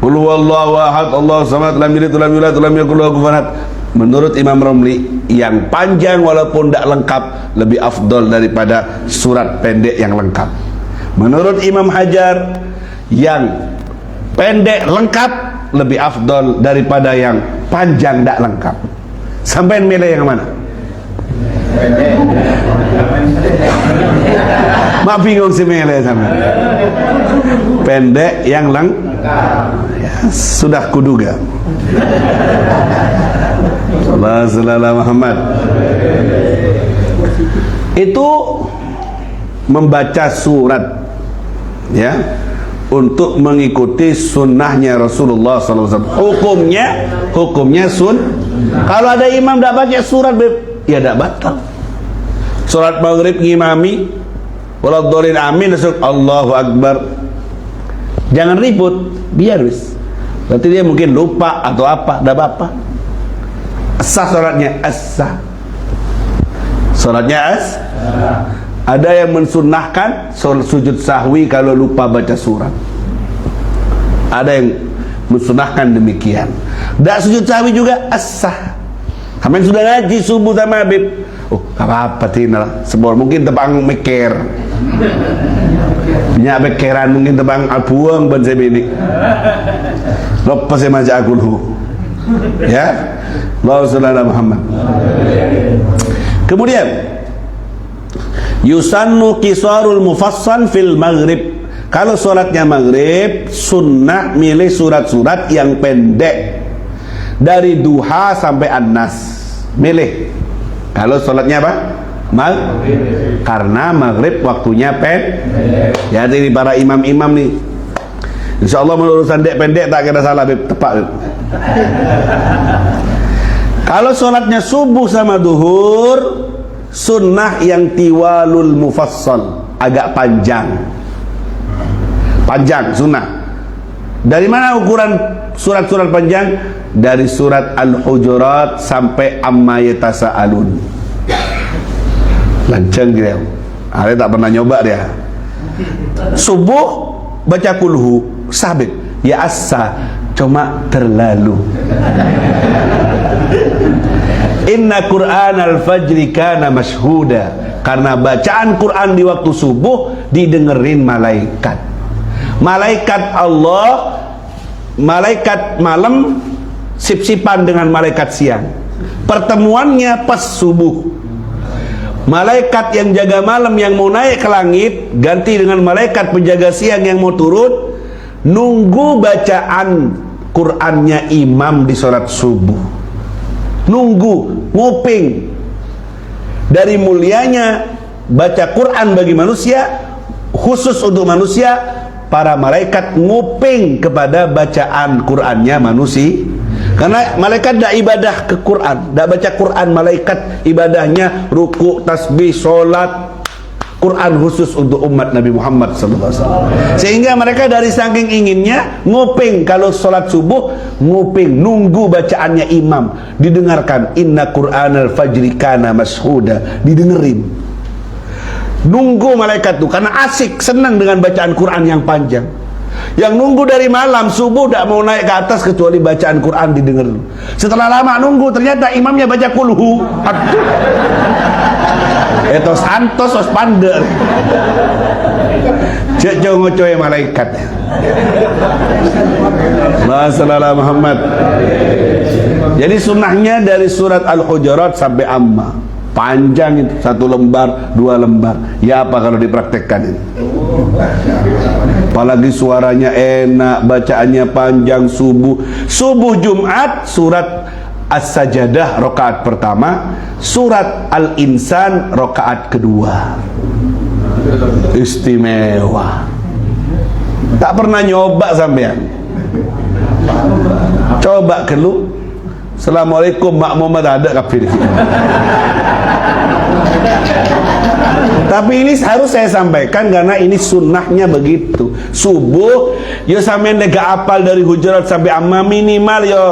Qul huwallahu ahad, Allahu samad, lam yalid wa lam yulad wa lam yakul lahu kufuwan ahad. Menurut Imam Romli, yang panjang walaupun tidak lengkap lebih afdal daripada surat pendek yang lengkap. Menurut Imam Hajar, yang pendek lengkap lebih afdal daripada yang panjang tidak lengkap. Sampai milih yang mana? Mak bingung si milih sama. Pendek yang lengkap. Ya, sudah kuduga. Sallallahu Muhammad. Itu membaca surat, ya, untuk mengikuti sunnahnya Rasulullah SAW. Hukumnya Kalau ada imam tidak baca surat, ya tidak batal. Surat maghrib ngimami, waladhdallin amin, Allahu Akbar. Jangan ribut, biar wis. Berarti dia mungkin lupa atau apa, tidak apa-apa. Sah sholatnya, as-sah. Sholatnya Ada yang mensunnahkan sujud sahwi kalau lupa baca surat. Ada yang mensunahkan demikian. Tak sujud sahwi juga as-sah. Kami sudah ngaji subuh sama Habib. Oh, apa-apa tina sebor mungkin tebang mikir. Punya bekeran mungkin tebang albuang ban saya bidik. Lepas saya maca akulhu. Ya. Allahu sallallahu Muhammad. Kemudian yusannu qisarul mufassal fil maghrib. Kalau sholatnya maghrib, sunnah milih surat-surat yang pendek dari duha sampai an-nas. Milih. Kalau sholatnya apa? Maghrib. Karena maghrib waktunya pendek. Ya, jadi para imam-imam nih. Insya Allah melurusan pendek tak kira salah, tepat. Kalau sholatnya subuh sama duhur, sunnah yang tiwalul mufassal, agak panjang. Panjang sunnah. Dari mana ukuran surat-surat panjang? Dari surat Al-Hujurat sampai Amma Yatasa'alun. Lancang dia. Ada tak pernah nyoba dia. Subuh baca kulhu sabit. Ya asa cuma terlalu. Inna Qur'an al-fajri kana mashhuda. Karena bacaan Quran di waktu subuh didengerin malaikat. Malaikat Allah, malaikat malam sip-sipan dengan malaikat siang. Pertemuannya pas subuh. Malaikat yang jaga malam yang mau naik ke langit ganti dengan malaikat penjaga siang yang mau turun, nunggu bacaan Qur'annya imam di sholat subuh. Nunggu, nguping. Dari mulianya baca Quran bagi manusia, khusus untuk manusia, para malaikat nguping kepada bacaan Qur'annya manusia. Karena malaikat tidak ibadah ke Quran, tidak baca Quran. Malaikat ibadahnya ruku, tasbih, solat. Quran khusus untuk umat Nabi Muhammad SAW. Sehingga mereka dari saking inginnya nguping kalau solat subuh, nguping nunggu bacaannya imam, didengarkan. Inna Qur'anal fajri kana mashhuda, didengerin. Nunggu malaikat tuh karena asik, senang dengan bacaan Quran yang panjang. Yang nunggu dari malam subuh tidak mau naik ke atas kecuali bacaan Quran didengar. Setelah lama nunggu ternyata imamnya baca kulhu. Itu santos os pander. Cek ngocoy malaikat. Masalah Muhammad. Jadi sunnahnya dari surat Al-Hujurat sampai Amma. Panjang itu, 1 lembar, 2 lembar. Ya apa kalau dipraktekkan ini? Apalagi suaranya enak, bacaannya panjang. Subuh Jumat surat As-Sajadah rakaat pertama, surat Al-Insan rakaat kedua. Istimewa. Tak pernah nyoba sampean. Coba ke lu. Assalamualaikum Mak Muhammad ada kafir. Tapi ini harus saya sampaikan karena ini sunnahnya begitu. Subuh yo sampean lega apal dari Hujurat sampai Amma minimal yo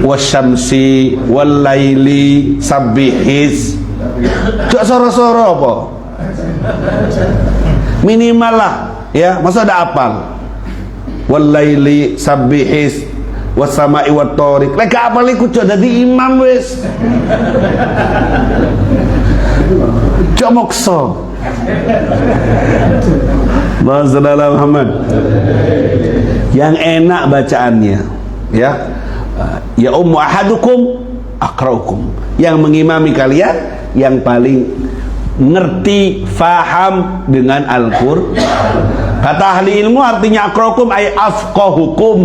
wasyamsi walaili sabbihis. Cak soro-soro apa? Minimal lah ya, masa ada apal. Walaili sabbihis wasama'i wattariq. Lega apal iku cak dadi imam wis. Cak mokso. Masalah Muhammad. Yang enak bacaannya ya. Ya ummu ahadukum aqra'ukum. Yang mengimami kalian yang paling ngerti, faham dengan Al-Qur'an. Kata ahli ilmu artinya aqra'ukum ay afqahukum,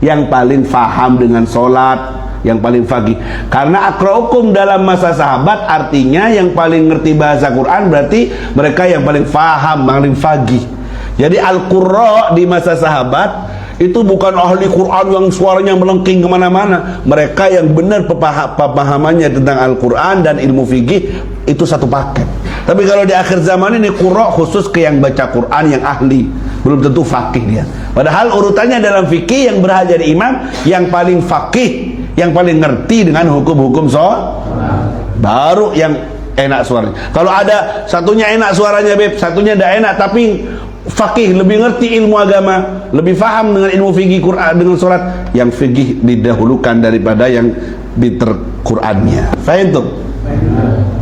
yang paling faham dengan solat, yang paling faqih. Karena aqra'ukum dalam masa sahabat artinya yang paling ngerti bahasa Quran, berarti mereka yang paling faham, paling faqih. Jadi Al-Qurra di masa sahabat itu bukan ahli Quran yang suaranya melengking kemana-mana. Mereka yang benar pemahamannya tentang Al-Quran dan ilmu fikih itu satu paket. Tapi kalau di akhir zaman ini qurra khusus ke yang baca Quran, yang ahli, belum tentu fakih dia. Padahal urutannya dalam fikih yang berhak jadi imam yang paling fakih, yang paling ngerti dengan hukum-hukum sholat, baru yang enak suaranya. Kalau ada satunya enak suaranya beb, satunya tidak enak, tapi fakih, lebih ngerti ilmu agama, lebih faham dengan ilmu fikih Quran dengan sholat, yang fikih didahulukan daripada yang pinter Qurannya. Faham tuh?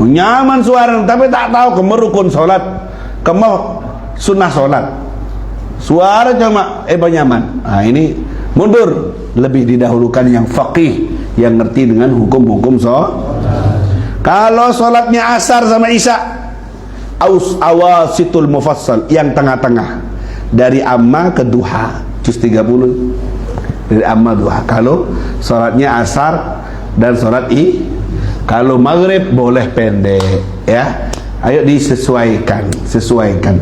Nyaman suara tapi tak tahu kemerukun sholat, kemau sunnah sholat, suara cuma nyaman. Nah ini mundur, lebih didahulukan yang faqih, yang ngerti dengan hukum-hukum sholat. Kalau sholatnya asar sama isya, awasitul mufassal, yang tengah-tengah, dari amma ke duha, juz 30, dari amma duha. Kalau sholatnya asar dan sholat kalau maghrib boleh pendek, ya. Ayo disesuaikan, sesuaikan.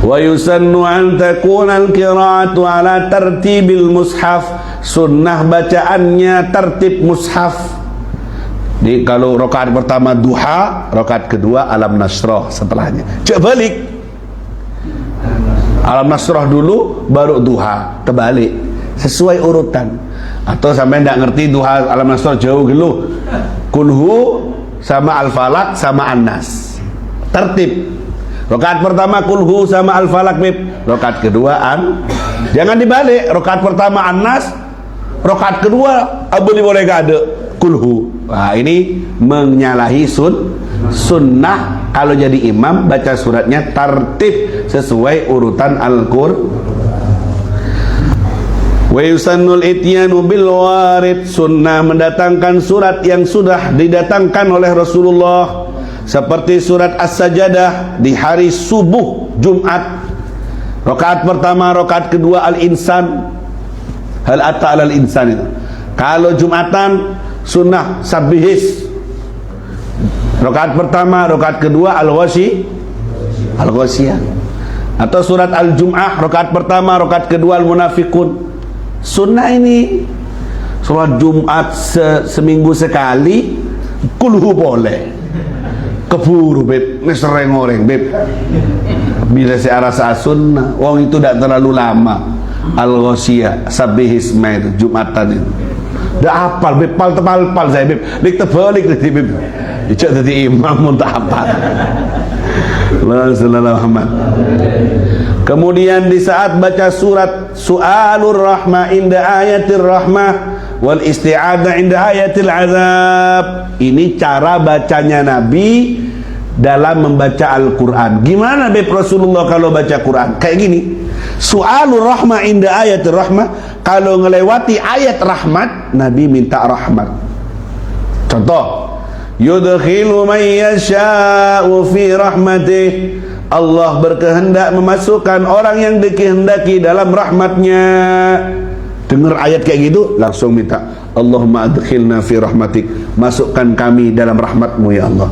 Wa yusannu an takuna al-qira'atu ala tartibil mushaf, sunnah bacaannya tertib mushaf. Di kalau rakaat pertama duha, rakaat kedua alam nasrah setelahnya. Coba balik. Alam nasrah dulu baru duha, kebalik. Sesuai urutan. Atau sampai tidak ngerti duha alam nasrah jauh gitu, kulhu sama al-falak sama an-nas, tertib. Rakaat pertama kulhu sama al-falak, rakaat kedua jangan dibalik. Rakaat pertama an-nas, rakaat kedua boleh gak ada kulhu. Nah ini menyalahi sunnah. Kalau jadi imam baca suratnya tertib sesuai urutan Al-Qur'an. Wa yusannul ityanu bil warid, sunnah mendatangkan surat yang sudah didatangkan oleh Rasulullah, seperti surat As-Sajadah di hari subuh Jumat, rakaat pertama, rakaat kedua Al-Insan, hal ata alal insan itu. Kalau Jumatan sunnah Sabbihis, rakaat pertama, rakaat kedua Al-Ghasyiyah. Atau surat Al-Jum'ah, rakaat pertama, rakaat kedua Al-Munafiqun. Sunnah ini. Sholat Jumat seminggu sekali, kulhu boleh. Keburu beb, ngesereng orang beb. Bila saya rasa sunnah, wong itu tidak terlalu lama. Al-Ghasyiyah, Sabbihis itu Jumatan itu. Dah hafal beb, pal saya beb. Dik terbalik tadi beb. Ijak tadi imam pun tak hafal. Allah sallallahu Muhammad. Kemudian di saat baca surat Su'alur Rahmah inda ayatir rahmah wal isti'adah inda ayatil azab. Ini cara bacanya Nabi dalam membaca Al-Quran. Gimana beb Rasulullah kalau baca Quran? Kayak gini. Su'alur Rahmah inda ayatir rahmah, kalau ngelewati ayat rahmat Nabi minta rahmat. Contoh, yudkhilu man yasha'u fi rahmatih, Allah berkehendak memasukkan orang yang dikehendaki dalam rahmatnya. Dengar ayat kayak gitu langsung minta, Allahumma adkhilna fi rahmatik, masukkan kami dalam rahmatmu ya Allah.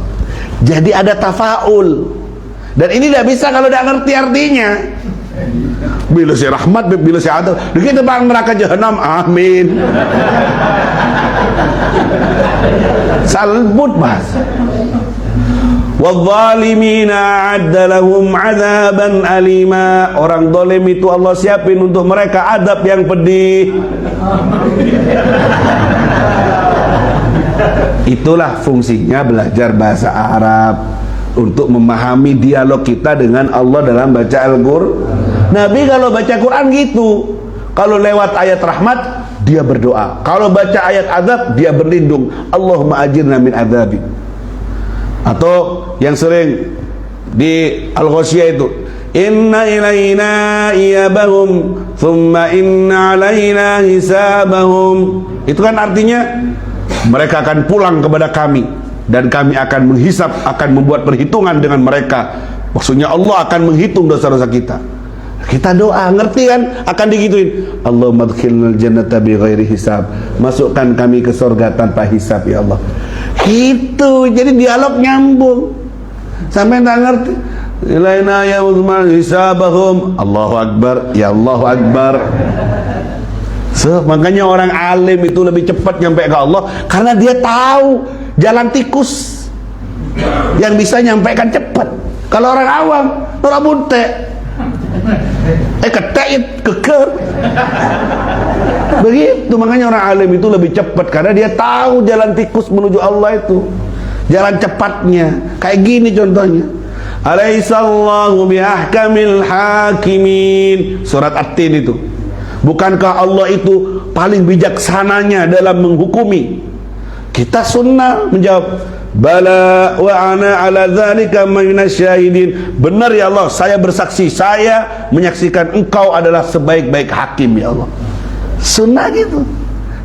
Jadi ada tafaul. Dan ini tidak bisa kalau tidak ngerti artinya. Bila si rahmat, bila si adil, begitu bang neraka jahanam, amin. Salbut mas. Wadzalimina a'adda lahum 'adzaban alima, orang zalim itu Allah siapin untuk mereka adab yang pedih. Itulah fungsinya belajar bahasa Arab, untuk memahami dialog kita dengan Allah dalam baca Al-Qur'an. Nabi kalau baca Quran gitu, kalau lewat ayat rahmat dia berdoa, kalau baca ayat azab dia berlindung, Allahumma ajirna min adzabi. Atau yang sering di Al-Ghasyiyah itu, inna ilaina iyabahum thumma inna alaina hisabahum. Itu kan artinya mereka akan pulang kepada kami dan kami akan menghisap, akan membuat perhitungan dengan mereka. Maksudnya Allah akan menghitung dosa-dosa kita. Kita doa, ngerti kan? Akan digituin, Allahumma adkhilnal jannata bighairi hisab, masukkan kami ke surga tanpa hisab ya Allah. Gitu, jadi dialog nyambung. Sampai tak ngerti, ilaina ya uzman hisabahum, Allahu Akbar, ya Allahu Akbar. So, makanya orang alim itu lebih cepat nyampe ke Allah karena dia tahu jalan tikus yang bisa nyampaikan cepat. Kalau orang awam, orang bunte, ketek, keker. Begitu, makanya orang alim itu lebih cepat karena dia tahu jalan tikus menuju Allah itu, jalan cepatnya. Kayak gini contohnya, Alaihissallahu biahkamil hakimin. Surat At-Tin itu. Bukankah Allah itu paling bijaksananya dalam menghukumi? Kita sunnah menjawab, bala wa ana ala dzalika minasyahidin. Benar ya Allah, saya bersaksi, saya menyaksikan engkau adalah sebaik-baik hakim ya Allah. Sunnah gitu.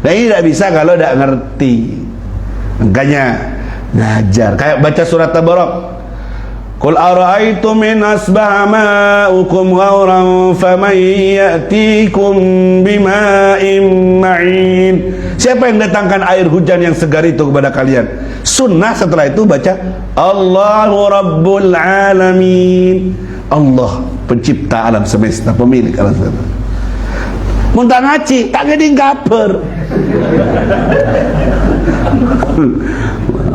Nah ini tidak bisa kalau tidak ngerti. Makanya ngajar. Kayak baca surat Tabarak. Qul ara'aytum in asbaha ma'ukum ghauran faman ya'tikum bima'in ma'in. Siapa yang datangkan air hujan yang segar itu kepada kalian? Sunnah setelah itu baca Allahu Rabbul Alamin. Allah pencipta alam semesta, pemilik alam semesta. Muntah ngaji, tak ngeding kabar.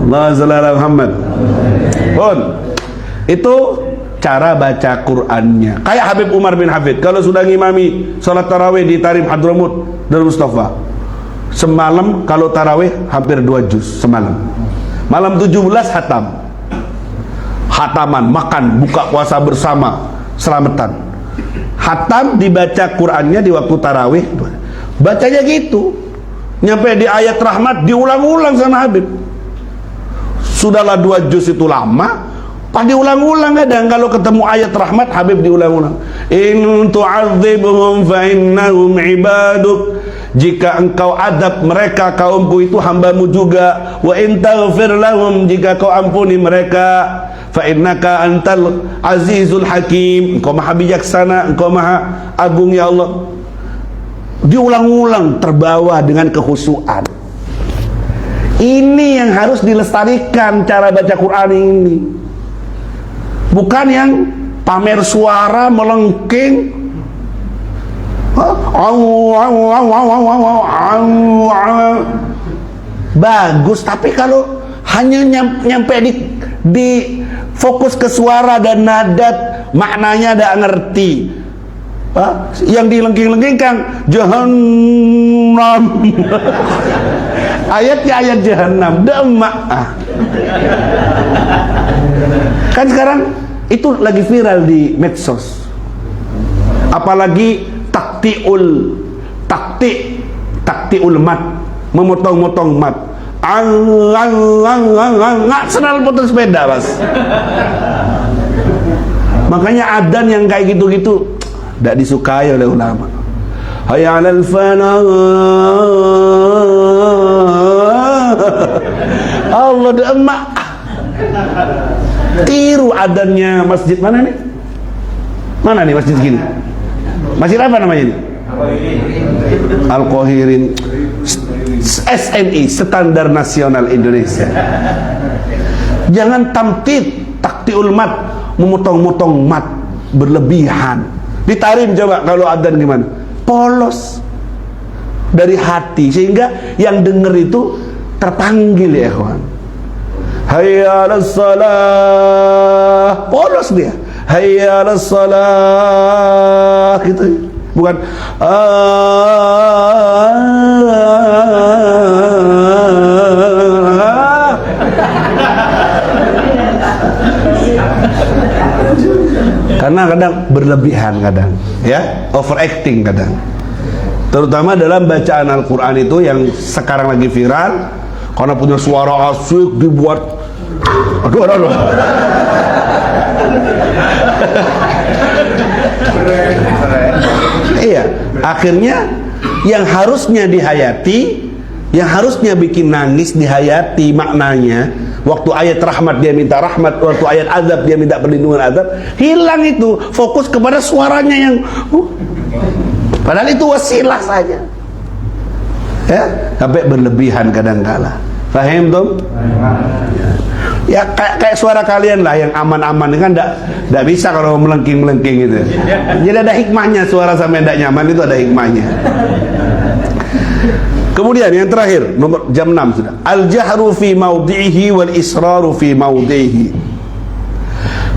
Allah sallallahu Muhammad. Pun itu cara baca Qur'annya. Kayak Habib Umar bin Hafid kalau sudah ngimami salat tarawih di Tarim Hadramut Darul Mustafa, semalam kalau tarawih hampir 2 juz semalam. Malam 17 hatam. Hataman, makan, buka puasa bersama, selamatan. Hatam dibaca Qur'annya di waktu tarawih. Bacanya gitu. Nyampe di ayat rahmat diulang-ulang sama Habib. Sudahlah 2 juz itu lama, pas diulang-ulang kadang kalau ketemu ayat rahmat Habib diulang-ulang. In tu'adzibhum fa innahum ibaduk. Jika engkau adab mereka, kaumku itu hambamu juga. Wa in taghfir lahum, jika kau ampuni mereka, fa innaka antal azizul hakim. Engkau maha bijaksana, engkau maha agung ya Allah. Diulang-ulang, terbawa dengan kekhusyuan. Ini yang harus dilestarikan, cara baca Quran ini. Bukan yang pamer suara melengking. Bagus, tapi kalau hanya nyampe di fokus ke suara dan nadat, maknanya tidak ngerti. Yang dilengking-lengkingkan jahannam. Ayatnya ayat jahannam, demak. Kan sekarang itu lagi viral di medsos. Apalagi taktiul mat, memotong-motong mat. Nggak senal motor sepeda, Mas. Makanya adzan yang kayak gitu-gitu tidak disukai oleh ulama. Hayya 'alal falah. Allah demak. Tiru adannya masjid mana nih? Mana nih masjid gini? Masjid apa namanya ini? Al-Qahirin. SNI, Standar Nasional Indonesia. Jangan taktiul mat, memotong-motong mat berlebihan. Ditarim coba kalau adzan gimana? Polos dari hati sehingga yang denger itu terpanggil ya ikhwan. Hayya 'alas salah, polos dia. Hayya 'alas salah gitu. Bukan karena kadang berlebihan, kadang ya overacting kadang, terutama dalam bacaan Al-Quran itu yang sekarang lagi viral karena punya suara asyik dibuat aduh. Iya, akhirnya yang harusnya dihayati, yang harusnya bikin nangis dihayati maknanya. Waktu ayat rahmat dia minta rahmat, waktu ayat azab dia minta perlindungan azab, hilang itu, fokus kepada suaranya yang padahal itu wasilah saja. Ya, sampai berlebihan kadang-kala. Fahim tuh? Ya kayak suara kalian lah yang aman-aman kan enggak bisa kalau melengking-melengking gitu. Jadi ada hikmahnya, suara sampai enggak nyaman itu ada hikmahnya. Kemudian yang terakhir nomor jam 6 sudah. Al-jahru fi maudhihi wal israru fi maudhihi.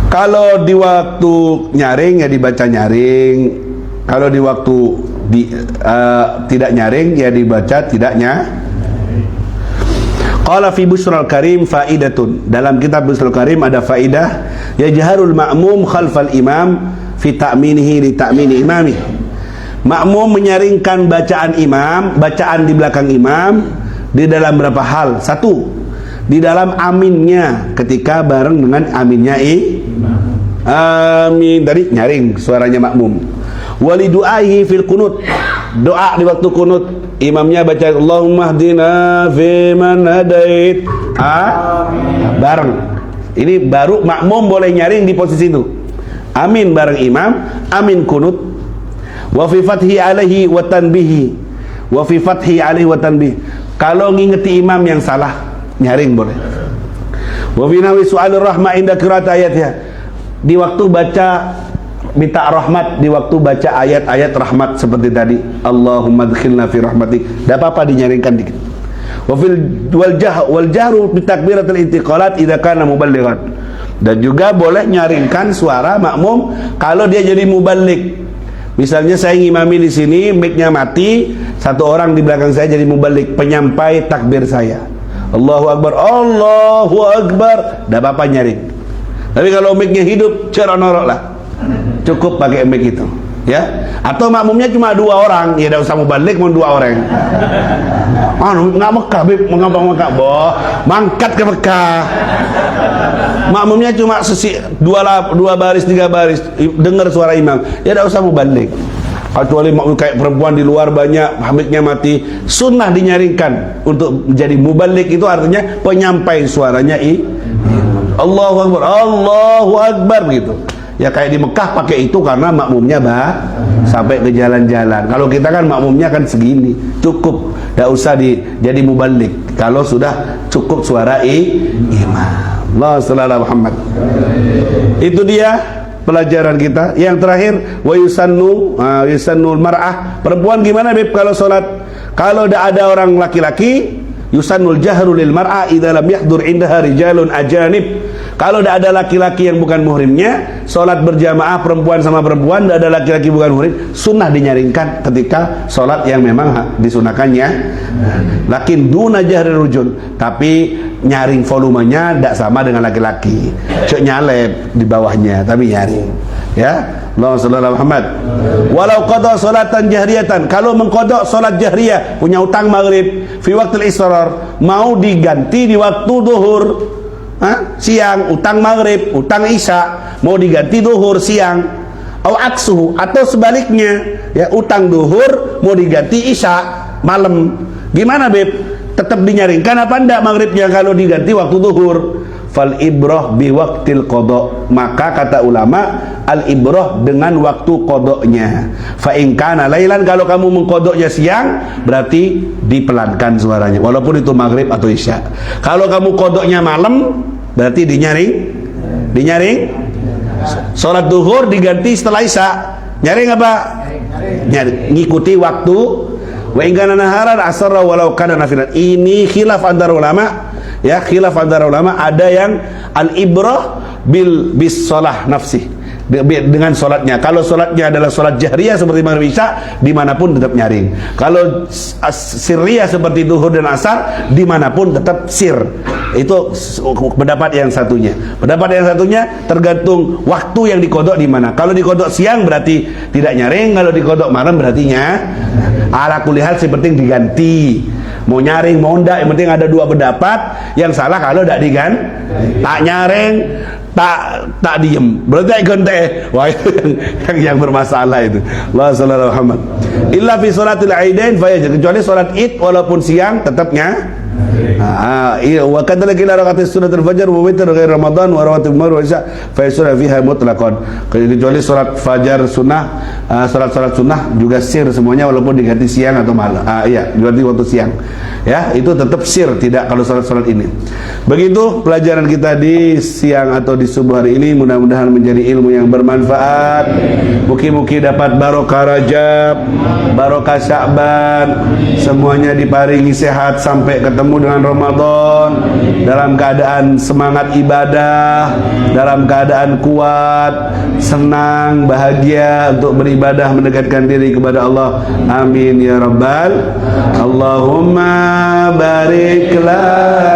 Kalau di waktu nyaring ya dibaca nyaring. Kalau di waktu tidak nyaring ya dibaca tidaknya. Qala fi Busyral Karim faidatun. Dalam kitab Busyral Karim ada faidah, yajharul ma'mum khalfal imam fi ta'minihi li ta'mini imami. Makmum menyaringkan bacaan imam, bacaan di belakang imam di dalam berapa hal? Satu, di dalam aminnya ketika bareng dengan aminnya amin tadi nyaring suaranya makmum. Wali du'aihi fil kunut, doa di waktu kunut imamnya baca Allahumma hdina fiman hadait, bareng. Ini baru makmum boleh nyaring di posisi itu. Amin bareng imam, amin kunut. Wa fi fathi alaihi wa tanbihi, wa fi fathi alaihi wa tanbih. Kalau ngingeti imam yang salah, nyaring boleh. Wa fi nawi su'alir rahmah inda qiraat ayatnya. Di waktu baca minta rahmat, di waktu baca ayat-ayat rahmat seperti tadi, Allahumma adkhilna fi rahmatik, tidak apa-apa dinyaringkan dikit. Wa fil wal jahru bi takbiratul intiqalat idza kana muballighan. Dan juga boleh nyaringkan suara makmum kalau dia jadi muballigh. Misalnya saya ngimami di sini, mic-nya mati, satu orang di belakang saya jadi muballigh, penyampai takbir saya. Allahu Akbar, Allahu Akbar, tidak apa-apa nyaring. Tapi kalau mic-nya hidup, ceronorok lah. Cukup pakai mic itu, ya. Atau makmumnya cuma 2 orang, ya tidak usah muballigh, mau 2 orang. Nggak Mekah, bib, mengapa Mekah, boh, mangkat ke Mekah. Makmumnya cuma dua baris, 3 baris, dengar suara imam, ya tidak usah muballigh. Kecuali makmum kayak perempuan di luar banyak, mic-nya mati, sunnah dinyaringkan untuk menjadi muballigh, itu artinya penyampai suaranya Allahu Akbar, Allahu Akbar begitu. Ya kayak di Mekah pakai itu karena makmumnya sampai ke jalan-jalan. Kalau kita kan makmumnya kan segini, cukup, tidak usah jadi muballigh. Kalau sudah cukup suara imam. Allah sallallahu Muhammad. Itu dia pelajaran kita. Yang terakhir, wa yusannul mar'ah. Perempuan gimana beb kalau sholat? Kalau tidak ada orang laki-laki, yusannul jahru lil mar'ah idza lam yahdur indaha rijalun ajanib. Kalau tidak ada laki-laki yang bukan muhrimnya, sholat berjamaah perempuan sama perempuan, tidak ada laki-laki bukan muhrim, sunnah dinyaringkan ketika sholat yang memang disunahkannya. Lakin duna jahri rujul, tapi nyaring volumenya tidak sama dengan laki-laki. Cek nyalep di bawahnya, tapi nyaring. Ya, Allahumma shalli ala Muhammad. Walau qada salatan jahriyatan, kalau mengkodok salat jahriyah, punya utang maghrib fi waqtil israr, mau diganti di waktu zuhur. Siang utang maghrib, utang isya, mau diganti duhur siang, atau sebaliknya, ya utang duhur mau diganti isya malam. Gimana beb? Tetap dinyaringkan apa enggak maghribnya kalau diganti waktu duhur? Fal ibrah bi waqtil qada, maka kata ulama al ibrah dengan waktu kodoknya. Fa in kana lailan, kalau kamu mengkodoknya siang berarti dipelankan suaranya walaupun itu maghrib atau isya. Kalau kamu kodoknya malam berarti dinyaring. Sholat duhur diganti setelah isya, nyaring apa? Nyaring, ngikuti waktu. Wa in kana naharan asarra walau kana nafilan. Ini khilaf antara ulama, ya, khilaf antara ulama. Ada yang al ibrah bis shalah nafsi, dengan sholatnya. Kalau sholatnya adalah sholat jahriyah seperti maghrib isya, dimanapun tetap nyaring. Kalau sirriyah seperti duhur dan asar, dimanapun tetap sir. Itu pendapat yang satunya. Pendapat yang satunya tergantung waktu yang dikodok di mana. Kalau dikodok siang berarti tidak nyaring, kalau dikodok malam berartinya ala kulihal seperti diganti. Mau nyaring mau enggak, yang penting ada 2 pendapat. Yang salah kalau tidak diganti, tak nyaring, tak diem, berarti ganti. Wah, yang bermasalah itu. Allah sallallahu Muhammad. Illa fi salatil aidain fayajr, kecuali salat Id walaupun siang tetapnya. Wa kadzalika ila rakatis sunnatul fajr wa witr ghair ramadan wa rawatib maghrib wa isya fa yasra fiha mutlaqan. Kecuali salat fajar sunnah, salat sunnah juga sir semuanya walaupun diganti siang atau malam. Iya, diganti waktu siang. Ya, itu tetap sir, tidak kalau salat ini. Begitu pelajaran kita di siang atau di subuh hari ini, mudah-mudahan menjadi ilmu yang bermanfaat. Mugi-mugi dapat barokah Rajab, barokah Sya'ban, semuanya diparingi sehat sampai ketemu dengan Ramadan dalam keadaan semangat ibadah, dalam keadaan kuat, senang, bahagia untuk beribadah, mendekatkan diri kepada Allah. Amin ya rabbal Allahumma barik lana